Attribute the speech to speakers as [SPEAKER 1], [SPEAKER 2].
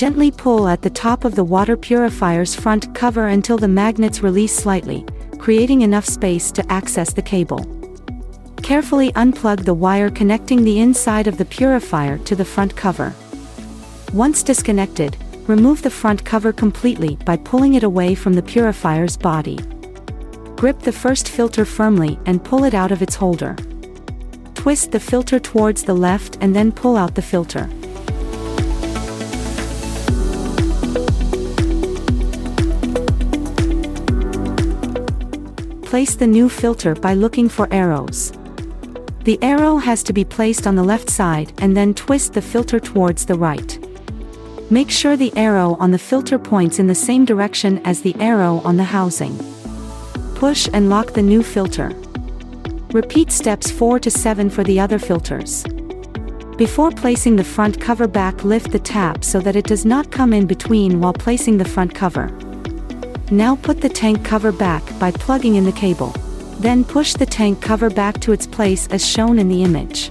[SPEAKER 1] Gently pull at the top of the water purifier's front cover until the magnets release slightly, creating enough space to access the cable. Carefully unplug the wire connecting the inside of the purifier to the front cover. Once disconnected, remove the front cover completely by pulling it away from the purifier's body. Grip the first filter firmly and pull it out of its holder. Twist the filter towards the left and then pull out the filter. Place the new filter by looking for arrows. The arrow has to be placed on the left side and then twist the filter towards the right. Make sure the arrow on the filter points in the same direction as the arrow on the housing. Push and lock the new filter. Repeat steps 4 to 7 for the other filters. Before placing the front cover back, lift the tab so that it does not come in between while placing the front cover. Now put the tank cover back by plugging in the cable. Then push the tank cover back to its place as shown in the image.